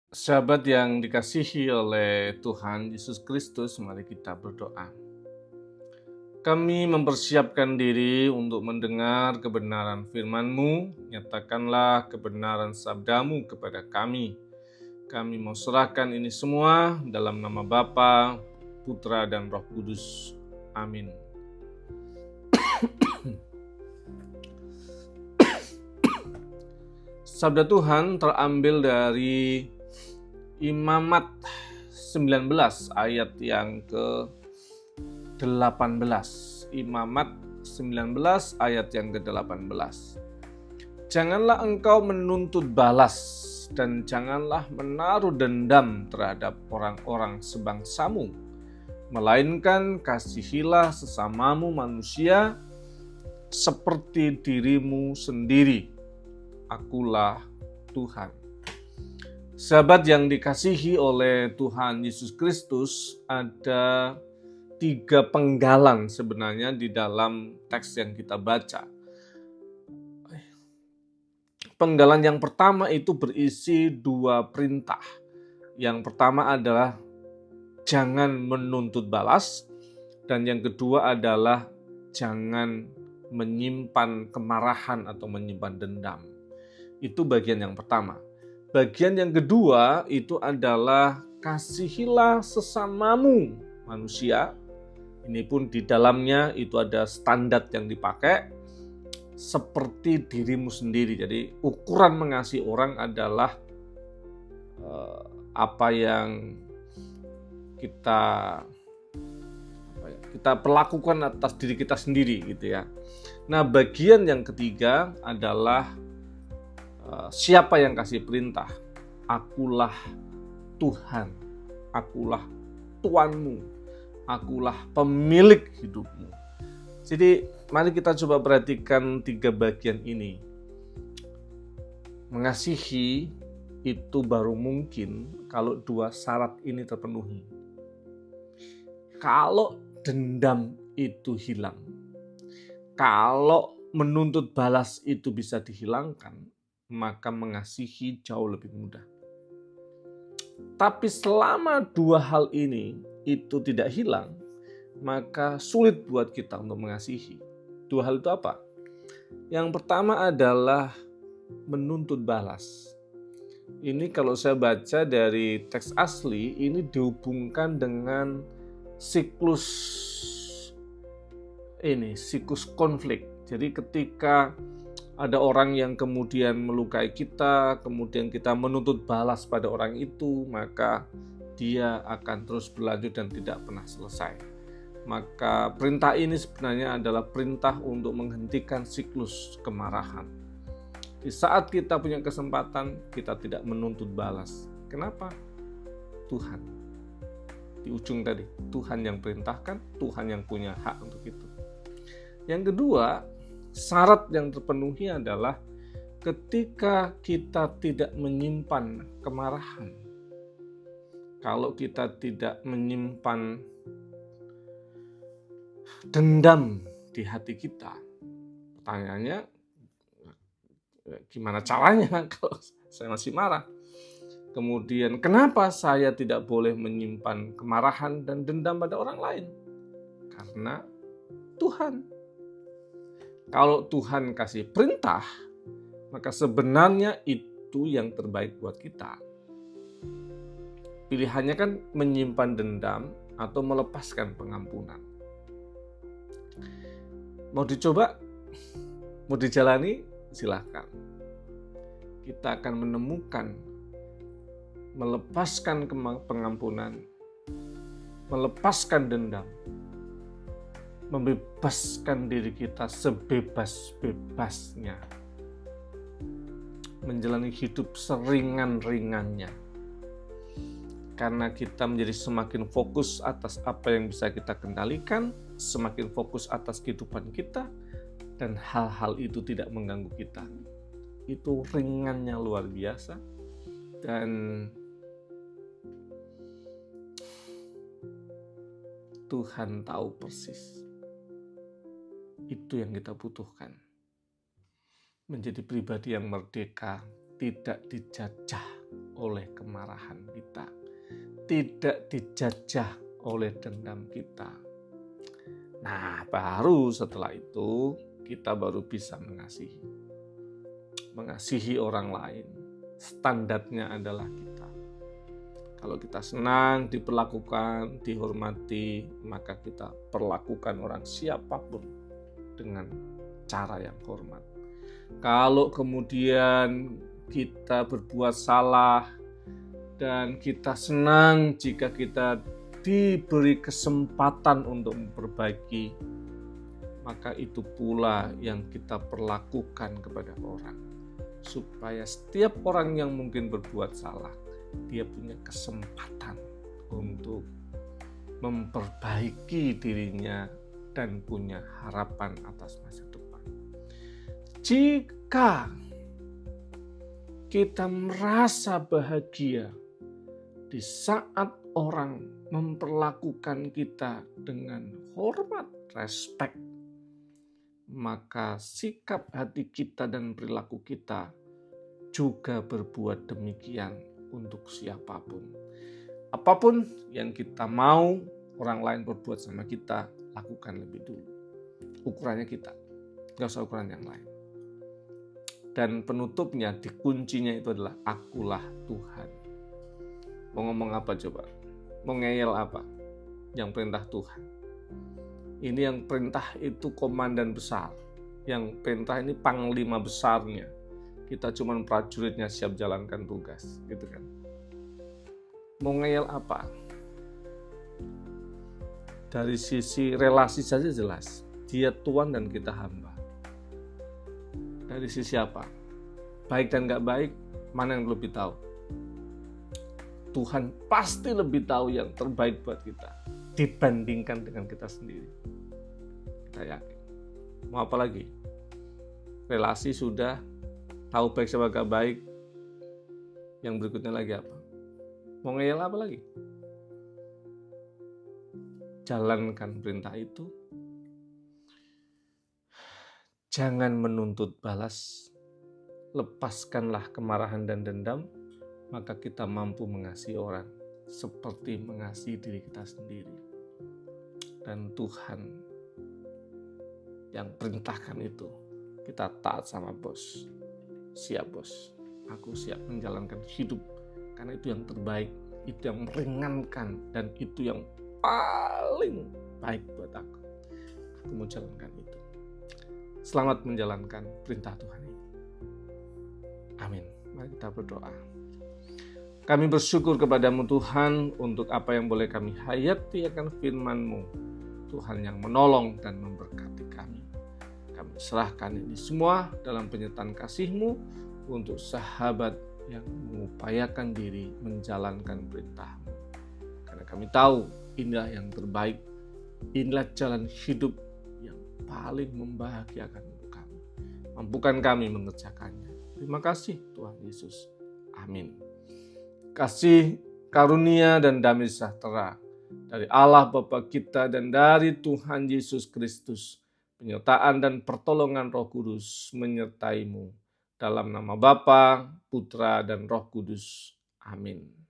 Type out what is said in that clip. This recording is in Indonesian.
Sahabat yang dikasihi oleh Tuhan Yesus Kristus, mari kita berdoa. Kami mempersiapkan diri untuk mendengar kebenaran firman-Mu, nyatakanlah kebenaran sabda-Mu kepada kami. Kami mau serahkan ini semua dalam nama Bapa, Putra, dan Roh Kudus. Amin. Sabda Tuhan terambil dari Imamat 19 ayat yang ke-18. Imamat 19 ayat yang ke-18. Janganlah engkau menuntut balas dan janganlah menaruh dendam terhadap orang-orang sebangsamu, melainkan kasihilah sesamamu manusia seperti dirimu sendiri. Akulah Tuhan. Sahabat yang dikasihi oleh Tuhan Yesus Kristus, ada 3 penggalan sebenarnya di dalam teks yang kita baca. Penggalan yang pertama itu berisi 2 perintah. Yang pertama adalah jangan menuntut balas, dan yang kedua adalah jangan menyimpan kemarahan atau menyimpan dendam. Itu bagian yang pertama. Bagian yang kedua itu adalah kasihilah sesamamu manusia. Ini pun di dalamnya itu ada standar yang dipakai seperti dirimu sendiri. Jadi ukuran mengasihi orang adalah apa yang kita perlakukan atas diri kita sendiri gitu ya. Nah, bagian yang ketiga adalah siapa yang kasih perintah? Akulah Tuhan, akulah Tuanmu, akulah pemilik hidupmu. Jadi mari kita coba perhatikan 3 bagian ini. Mengasihi itu baru mungkin kalau 2 syarat ini terpenuhi. Kalau dendam itu hilang, kalau menuntut balas itu bisa dihilangkan, maka mengasihi jauh lebih mudah. Tapi selama 2 hal ini itu tidak hilang, maka sulit buat kita untuk mengasihi. 2 hal itu apa? Yang pertama adalah menuntut balas. Ini kalau saya baca dari teks asli, ini dihubungkan dengan siklus konflik. Jadi ketika ada orang yang kemudian melukai kita, kemudian kita menuntut balas pada orang itu, maka dia akan terus berlanjut dan tidak pernah selesai. Maka perintah ini sebenarnya adalah perintah untuk menghentikan siklus kemarahan. Di saat kita punya kesempatan, kita tidak menuntut balas. Kenapa? Tuhan. Di ujung tadi, Tuhan yang perintahkan, Tuhan yang punya hak untuk itu. Yang kedua, syarat yang terpenuhi adalah ketika kita tidak menyimpan kemarahan. Kalau kita tidak menyimpan dendam di hati kita, pertanyaannya gimana caranya kalau saya masih marah? Kemudian kenapa saya tidak boleh menyimpan kemarahan dan dendam pada orang lain? Karena Tuhan. Kalau Tuhan kasih perintah, maka sebenarnya itu yang terbaik buat kita. Pilihannya kan menyimpan dendam atau melepaskan pengampunan. Mau dicoba? Mau dijalani? Silahkan. Kita akan menemukan melepaskan pengampunan, melepaskan dendam, membebaskan diri kita sebebas-bebasnya, menjalani hidup seringan-ringannya, karena kita menjadi semakin fokus atas apa yang bisa kita kendalikan, semakin fokus atas kehidupan kita, dan hal-hal itu tidak mengganggu kita. Itu ringannya luar biasa, dan Tuhan tahu persis. Itu yang kita butuhkan. Menjadi pribadi yang merdeka, tidak dijajah oleh kemarahan kita, tidak dijajah oleh dendam kita. Nah, baru setelah itu kita baru bisa mengasihi orang lain. Standarnya adalah kita. Kalau kita senang diperlakukan, dihormati, maka kita perlakukan orang siapapun dengan cara yang hormat. Kalau kemudian kita berbuat salah dan kita senang jika kita diberi kesempatan untuk memperbaiki, maka itu pula yang kita perlakukan kepada orang. Supaya setiap orang yang mungkin berbuat salah, dia punya kesempatan untuk memperbaiki dirinya dan punya harapan atas masa depan. Jika kita merasa bahagia di saat orang memperlakukan kita dengan hormat, respect, maka sikap hati kita dan perilaku kita juga berbuat demikian untuk siapapun. Apapun yang kita mau orang lain berbuat sama kita, lakukan lebih dulu. Ukurannya kita, gak usah ukuran yang lain. Dan penutupnya, kuncinya itu adalah akulah Tuhan. Mau ngomong apa coba? Mau ngeyel apa? Yang perintah Tuhan. Ini yang perintah itu komandan besar. Yang perintah ini panglima besarnya. Kita cuma prajuritnya siap jalankan tugas, gitu kan. Mau ngeyel apa? Dari sisi relasi saja jelas. Dia Tuhan dan kita hamba. Dari sisi apa? Baik dan gak baik, mana yang lebih tahu? Tuhan pasti lebih tahu yang terbaik buat kita dibandingkan dengan kita sendiri. Kita yakin. Mau apa lagi? Relasi sudah, tahu baik sama gak baik. Yang berikutnya lagi apa? Mau ngeyel apa lagi? Jalankan perintah itu. Jangan menuntut balas. Lepaskanlah kemarahan dan dendam, maka kita mampu mengasihi orang seperti mengasihi diri kita sendiri. Dan Tuhan yang perintahkan itu, kita taat sama bos. Siap bos, aku siap menjalankan hidup karena itu yang terbaik, itu yang meringankan, dan itu yang paling baik buat aku. Aku mau jalankan itu. Selamat menjalankan perintah Tuhan ini. Amin. Mari kita berdoa. Kami bersyukur kepadamu Tuhan untuk apa yang boleh kami hayati akan firman-Mu. Tuhan yang menolong dan memberkati kami. Kami serahkan ini semua dalam penyertaan kasih-Mu untuk sahabat yang mengupayakan diri menjalankan perintah-Mu. Karena kami tahu inilah yang terbaik, inilah jalan hidup yang paling membahagiakan untuk kami. Mampukan kami mengerjakannya. Terima kasih Tuhan Yesus. Amin. Kasih, karunia, dan damai sejahtera dari Allah Bapa kita dan dari Tuhan Yesus Kristus, penyertaan dan pertolongan Roh Kudus menyertai-Mu. Dalam nama Bapa, Putra, dan Roh Kudus. Amin.